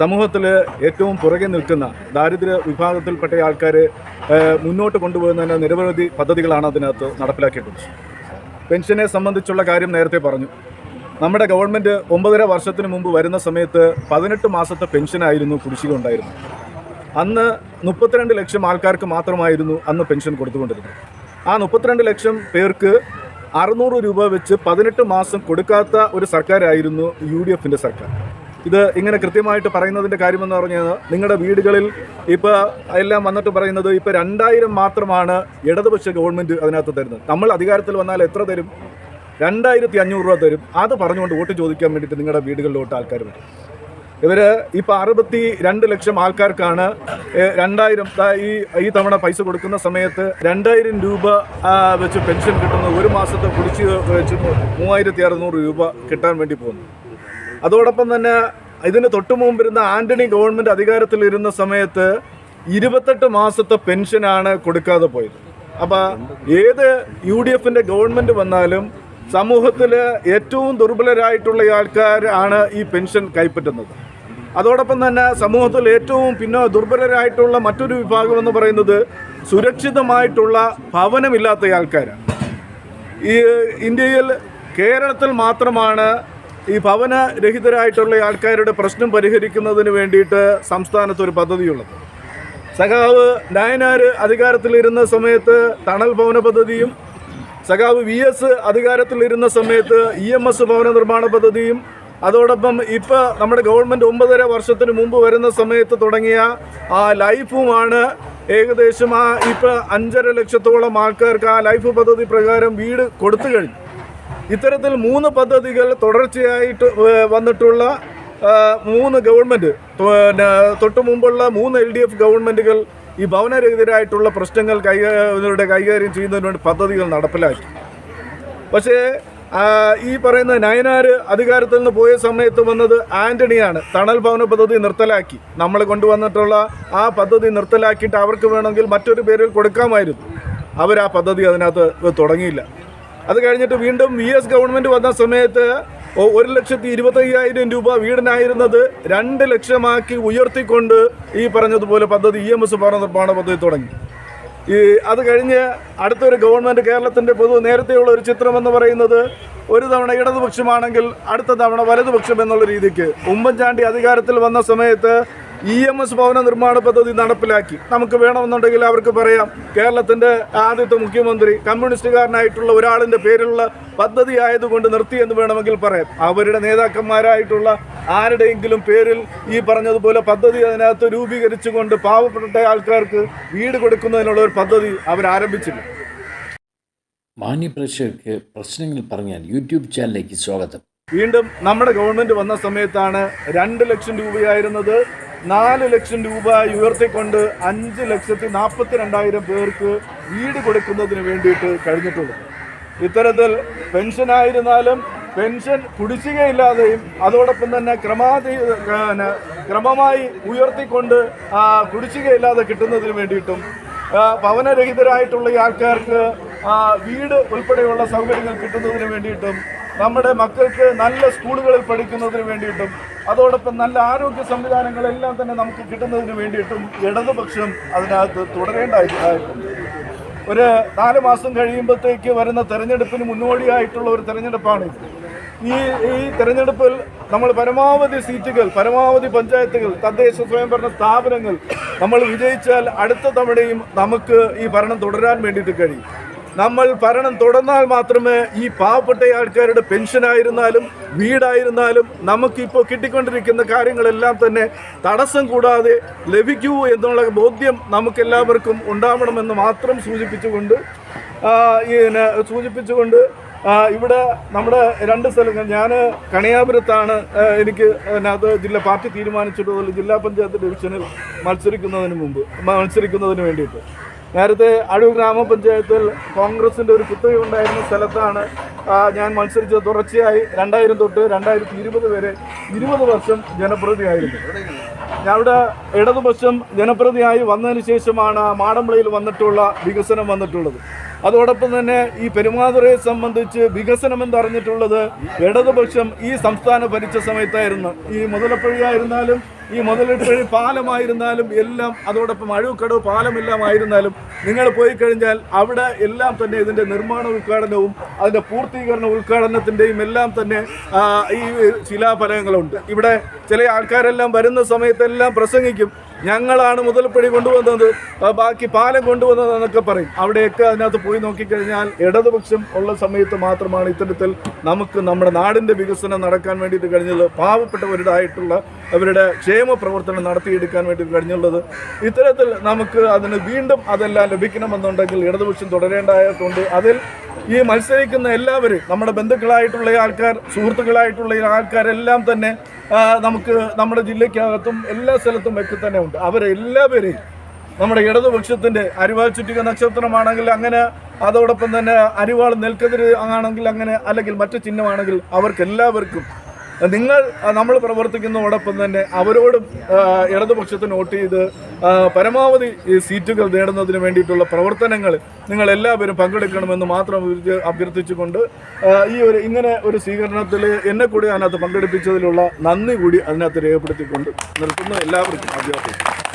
സമൂഹത്തിൽ ഏറ്റവും പുറകെ നിൽക്കുന്ന ദാരിദ്ര്യ വിഭാഗത്തിൽപ്പെട്ട ആൾക്കാർ മുന്നോട്ട് കൊണ്ടുപോകുന്നതിന് നിരവധി പദ്ധതികളാണ് അതിനകത്ത് നടപ്പിലാക്കിയിട്ടുള്ളത്. പെൻഷനെ സംബന്ധിച്ചുള്ള കാര്യം നേരത്തെ പറഞ്ഞു. നമ്മുടെ ഗവൺമെൻറ് 9.5 വർഷത്തിന് മുമ്പ് വരുന്ന സമയത്ത് 18 മാസത്തെ പെൻഷനായിരുന്നു കുടിശ്ശിക ഉണ്ടായിരുന്നത്. അന്ന് 32 ലക്ഷം ആൾക്കാർക്ക് മാത്രമായിരുന്നു അന്ന് പെൻഷൻ കൊടുത്തുകൊണ്ടിരുന്നത്. ആ 32 ലക്ഷം പേർക്ക് 600 രൂപ വെച്ച് 18 മാസം കൊടുക്കാത്ത ഒരു സർക്കാരായിരുന്നു UDFൻ്റെ സർക്കാർ. ഇത് ഇങ്ങനെ കൃത്യമായിട്ട് പറയുന്നതിൻ്റെ കാര്യമെന്ന് പറഞ്ഞാൽ നിങ്ങളുടെ വീടുകളിൽ ഇപ്പോൾ എല്ലാം വന്നിട്ട് പറയുന്നത് ഇപ്പോൾ 2000 മാത്രമാണ് ഇടതുപക്ഷ ഗവൺമെൻറ് അതിനകത്ത് തരുന്നത്. നമ്മൾ അധികാരത്തിൽ വന്നാൽ എത്ര തരും? 2500 രൂപ തരും. അത് പറഞ്ഞുകൊണ്ട് വോട്ട് ചോദിക്കാൻ വേണ്ടിയിട്ട് നിങ്ങളുടെ വീടുകളിലോട്ട് ആൾക്കാർ വരും. ഇവർ ഇപ്പോൾ 62 ലക്ഷം ആൾക്കാർക്കാണ് 2000 ഈ തവണ പൈസ കൊടുക്കുന്ന സമയത്ത് 2000 രൂപ വെച്ച് പെൻഷൻ കിട്ടുന്നത്. ഒരു മാസത്തെ കുടിശ്ശിക വെച്ച് 3600 രൂപ കിട്ടാൻ വേണ്ടി പോകുന്നു. അതോടൊപ്പം തന്നെ ഇതിന് തൊട്ട് മുമ്പിരുന്ന ആന്റണി ഗവൺമെൻറ് അധികാരത്തിലിരുന്ന സമയത്ത് 28 മാസത്തെ പെൻഷനാണ് കൊടുക്കാതെ പോയത്. അപ്പോൾ ഏത് UDFൻ്റെ ഗവൺമെൻറ് വന്നാലും സമൂഹത്തിൽ ഏറ്റവും ദുർബലരായിട്ടുള്ള ആൾക്കാരാണ് ഈ പെൻഷൻ കൈപ്പറ്റുന്നത്. അതോടൊപ്പം തന്നെ സമൂഹത്തിൽ ഏറ്റവും ദുർബലരായിട്ടുള്ള മറ്റൊരു വിഭാഗം എന്ന് പറയുന്നത് സുരക്ഷിതമായിട്ടുള്ള ഭവനമില്ലാത്ത ആൾക്കാരാണ്. ഈ ഇന്ത്യയിൽ കേരളത്തിൽ മാത്രമാണ് ഈ ഭവനരഹിതരായിട്ടുള്ള ആൾക്കാരുടെ പ്രശ്നം പരിഹരിക്കുന്നതിന് വേണ്ടിയിട്ട് സംസ്ഥാനത്തൊരു പദ്ധതിയുള്ളത്. സഖാവ് നായനാർ അധികാരത്തിലിരുന്ന സമയത്ത് തണൽ ഭവന പദ്ധതിയും സഖാവ് VS അധികാരത്തിലിരുന്ന സമയത്ത് EMS ഭവന നിർമ്മാണ പദ്ധതിയും അതോടൊപ്പം ഇപ്പോൾ നമ്മുടെ ഗവൺമെൻറ് 9.5 വർഷത്തിന് മുമ്പ് വരുന്ന സമയത്ത് തുടങ്ങിയ ആ ലൈഫുമാണ് ഏകദേശം ഇപ്പോൾ 5.5 ലക്ഷത്തോളം ആൾക്കാർക്ക് ആ ലൈഫ് പദ്ധതി പ്രകാരം വീട് കൊടുത്തു കഴിഞ്ഞു. ഇത്തരത്തിൽ 3 പദ്ധതികൾ തുടർച്ചയായിട്ട് വന്നിട്ടുള്ള 3 ഗവൺമെൻറ് തൊട്ട് മുമ്പുള്ള 3 LDF ഗവൺമെൻറ്റുകൾ ഈ ഭവനരഹിതരായിട്ടുള്ള പ്രശ്നങ്ങൾ കൈകാര്യം ചെയ്യുന്നതിന് വേണ്ടി പദ്ധതികൾ നടപ്പിലാക്കി. പക്ഷേ ഈ പറയുന്ന നയനാർ അധികാരത്തിൽ നിന്ന് പോയ സമയത്ത് വന്നത് ആന്റണിയാണ്. തണൽ ഭവന പദ്ധതി നിർത്തലാക്കി. നമ്മൾ കൊണ്ടുവന്നിട്ടുള്ള ആ പദ്ധതി നിർത്തലാക്കിയിട്ട് അവർക്ക് വേണമെങ്കിൽ മറ്റൊരു പേരിൽ കൊടുക്കാമായിരുന്നു. അവർ ആ പദ്ധതി അതിനകത്ത് തുടങ്ങിയില്ല. അത് കഴിഞ്ഞിട്ട് വീണ്ടും VS ഗവൺമെൻറ് വന്ന സമയത്ത് 1,25,000 രൂപ വീടിനായിരുന്നത് 2 ലക്ഷമാക്കി ഉയർത്തിക്കൊണ്ട് ഈ പറഞ്ഞതുപോലെ പദ്ധതി EMS ഭവന നിർമ്മാണ പദ്ധതി തുടങ്ങി. അത് കഴിഞ്ഞ് അടുത്തൊരു ഗവൺമെൻറ് കേരളത്തിൻ്റെ നേരത്തെയുള്ള ഒരു ചിത്രമെന്ന് പറയുന്നത് ഒരു തവണ ഇടതുപക്ഷമാണെങ്കിൽ അടുത്ത തവണ വലതുപക്ഷം എന്നുള്ള രീതിക്ക് ഉമ്മൻചാണ്ടി അധികാരത്തിൽ വന്ന സമയത്ത് EMS ഭവന നിർമ്മാണ പദ്ധതി നടപ്പിലാക്കി. നമുക്ക് വേണമെന്നുണ്ടെങ്കിൽ അവർക്ക് പറയാം കേരളത്തിൻ്റെ ആദ്യത്തെ മുഖ്യമന്ത്രി കമ്മ്യൂണിസ്റ്റുകാരനായിട്ടുള്ള ഒരാളിൻ്റെ പേരിലുള്ള പദ്ധതി ആയതുകൊണ്ട് നിർത്തിയെന്ന് വേണമെങ്കിൽ പറയാം. അവരുടെ നേതാക്കന്മാരായിട്ടുള്ള ആരുടെയെങ്കിലും പേരിൽ ഈ പറഞ്ഞതുപോലെ പദ്ധതി അതിനകത്ത് രൂപീകരിച്ചുകൊണ്ട് പാവപ്പെട്ട ആൾക്കാർക്ക് വീട് കൊടുക്കുന്നതിനുള്ള ഒരു പദ്ധതി അവരാരംഭിച്ചില്ല. മാന്യപ്രേക്ഷകർക്ക് പ്രശ്നങ്ങൾ പറഞ്ഞാൽ യൂട്യൂബ് ചാനലിലേക്ക് സ്വാഗതം. വീണ്ടും നമ്മുടെ ഗവൺമെൻറ് വന്ന സമയത്താണ് 2 ലക്ഷം രൂപയായിരുന്നത് 4 ലക്ഷം രൂപ ഉയർത്തിക്കൊണ്ട് 5,42,000 പേർക്ക് വീട് കൊടുക്കുന്നതിന് വേണ്ടിയിട്ട് കഴിഞ്ഞിട്ടുള്ളത്. ഇത്തരത്തിൽ പെൻഷനായിരുന്നാലും പെൻഷൻ കുടിശ്ശികയില്ലാതെയും അതോടൊപ്പം തന്നെ ക്രമമായി ഉയർത്തിക്കൊണ്ട് കുടിശ്ശികയില്ലാതെ കിട്ടുന്നതിന് വേണ്ടിയിട്ടും ഭവനരഹിതരായിട്ടുള്ള ആൾക്കാർക്ക് വീട് ഉൾപ്പെടെയുള്ള സൗകര്യങ്ങൾ കിട്ടുന്നതിന് വേണ്ടിയിട്ടും നമ്മുടെ മക്കൾക്ക് നല്ല സ്കൂളുകളിൽ പഠിക്കുന്നതിന് വേണ്ടിയിട്ടും അതോടൊപ്പം നല്ല ആരോഗ്യ സംവിധാനങ്ങളെല്ലാം തന്നെ നമുക്ക് കിട്ടുന്നതിന് വേണ്ടിയിട്ടും ഇടതുപക്ഷം അതിനകത്ത് തുടരേണ്ടതായിട്ടുണ്ട്. ഒരു 4 മാസം കഴിയുമ്പോഴത്തേക്ക് വരുന്ന തെരഞ്ഞെടുപ്പിന് മുന്നോടിയായിട്ടുള്ള ഒരു തെരഞ്ഞെടുപ്പാണിത്. ഈ തെരഞ്ഞെടുപ്പിൽ നമ്മൾ പരമാവധി സീറ്റുകൾ, പരമാവധി പഞ്ചായത്തുകൾ, തദ്ദേശ സ്വയംഭരണ സ്ഥാപനങ്ങൾ നമ്മൾ വിജയിച്ചാൽ അടുത്ത തവണയും നമുക്ക് ഈ ഭരണം തുടരാൻ വേണ്ടിയിട്ട് കഴിയും. നമ്മൾ ഭരണം തുടർന്നാൽ മാത്രമേ ഈ പാവപ്പെട്ട ആൾക്കാരുടെ പെൻഷനായിരുന്നാലും വീടായിരുന്നാലും നമുക്കിപ്പോൾ കിട്ടിക്കൊണ്ടിരിക്കുന്ന കാര്യങ്ങളെല്ലാം തന്നെ തടസ്സം കൂടാതെ ലഭിക്കൂ എന്നുള്ള ബോധ്യം നമുക്കെല്ലാവർക്കും ഉണ്ടാവണമെന്ന് മാത്രം സൂചിപ്പിച്ചുകൊണ്ട് ഇവിടെ നമ്മുടെ 2 സ്ഥലങ്ങൾ, ഞാൻ കണിയാപുരത്താണ് എനിക്ക് അത് പാർട്ടി തീരുമാനിച്ചിട്ടുള്ള ജില്ലാ പഞ്ചായത്ത് ഡിവിഷനിൽ മത്സരിക്കുന്നതിന് വേണ്ടിയിട്ട്. നേരത്തെ അടൂർ ഗ്രാമപഞ്ചായത്തിൽ കോൺഗ്രസിൻ്റെ ഒരു കുത്തക ഉണ്ടായിരുന്ന സ്ഥലത്താണ് ഞാൻ മത്സരിച്ചത്. തുടർച്ചയായി 2000 തൊട്ട് 2020 വരെ 20 വർഷം ജനപ്രതിനിധിയായിരുന്നു. അവിടെ ഇടതുപക്ഷം ജനപ്രതിനിധിയായി വന്നതിന് ശേഷമാണ് മാടമ്പളയിൽ വികസനം വന്നിട്ടുള്ളത്. അതോടൊപ്പം തന്നെ ഈ പെരുമാതുറയെ സംബന്ധിച്ച് വികസനം എന്നറിഞ്ഞിട്ടുള്ളത് ഇടതുപക്ഷം ഈ സംസ്ഥാനം ഭരിച്ച സമയത്തായിരുന്നു. ഈ മുതലപ്പുഴയായിരുന്നാലും ഈ മുതലപ്പുഴി പാലമായിരുന്നാലും എല്ലാം, അതോടൊപ്പം അഴൂക്കടവ് പാലമെല്ലാം ആയിരുന്നാലും നിങ്ങൾ പോയി കഴിഞ്ഞാൽ അവിടെ എല്ലാം തന്നെ ഇതിൻ്റെ നിർമ്മാണ ഉദ്ഘാടനവും അതിൻ്റെ പൂർത്തീകരണ ഉദ്ഘാടനത്തിൻ്റെയും എല്ലാം തന്നെ ഈ ശിലാഫലകങ്ങളുണ്ട്. ഇവിടെ ചില ആൾക്കാരെല്ലാം വരുന്ന സമയത്തെല്ലാം പ്രസംഗിക്കും, ഞങ്ങളാണ് മുതലപ്പുഴി കൊണ്ടുവന്നത്, ബാക്കി പാലം കൊണ്ടുവന്നത് എന്നൊക്കെ പറയും. അവിടെയൊക്കെ അതിനകത്ത് പോയി നോക്കിക്കഴിഞ്ഞാൽ ഇടതുപക്ഷം ഉള്ള സമയത്ത് മാത്രമാണ് ഇത്തരത്തിൽ നമുക്ക് നമ്മുടെ നാടിൻ്റെ വികസനം നടക്കാൻ വേണ്ടിയിട്ട് കഴിഞ്ഞുള്ളത്, പാവപ്പെട്ടവരുടായിട്ടുള്ള അവരുടെ ക്ഷേമ പ്രവർത്തനം നടത്തിയെടുക്കാൻ വേണ്ടിയിട്ട് കഴിഞ്ഞുള്ളത്. ഇത്തരത്തിൽ നമുക്ക് അതിന് വീണ്ടും അതെല്ലാം ലഭിക്കണമെന്നുണ്ടെങ്കിൽ ഇടതുപക്ഷം തുടരേണ്ടതായിട്ടുണ്ട്. അതിൽ ഈ മത്സരിക്കുന്ന എല്ലാവരും നമ്മുടെ ബന്ധുക്കളായിട്ടുള്ള ആൾക്കാർ, സുഹൃത്തുക്കളായിട്ടുള്ള ആൾക്കാരെല്ലാം തന്നെ നമുക്ക് നമ്മുടെ ജില്ലയ്ക്കകത്തും എല്ലാ സ്ഥലത്തും ഒക്കെ തന്നെ ഉണ്ട്. അവരെല്ലാവരെയും നമ്മുടെ ഇടതുപക്ഷത്തിൻ്റെ അരിവാൾ ചുറ്റിക നക്ഷത്രമാണെങ്കിൽ അങ്ങനെ, അതോടൊപ്പം തന്നെ അരിവാൾ നെൽക്കതിര് ആണെങ്കിൽ അങ്ങനെ, അല്ലെങ്കിൽ മറ്റു ചിഹ്നമാണെങ്കിൽ അവർക്കെല്ലാവർക്കും നമ്മൾ പ്രവർത്തിക്കുന്നതോടൊപ്പം തന്നെ അവരോടും ഇടതുപക്ഷത്തിന് വോട്ട് ചെയ്ത് പരമാവധി സീറ്റുകൾ നേടുന്നതിന് വേണ്ടിയിട്ടുള്ള പ്രവർത്തനങ്ങൾ നിങ്ങളെല്ലാവരും പങ്കെടുക്കണമെന്ന് മാത്രം അഭ്യർത്ഥിച്ചുകൊണ്ട് ഇങ്ങനെ ഒരു സ്വീകരണത്തിൽ എന്നെ കൂടി അതിനകത്ത് പങ്കെടുപ്പിച്ചതിലുള്ള നന്ദി കൂടി അതിനകത്ത് രേഖപ്പെടുത്തിക്കൊണ്ട് നിർത്തുന്നു. എല്ലാവർക്കും അഭ്യർത്ഥിക്കുന്നു.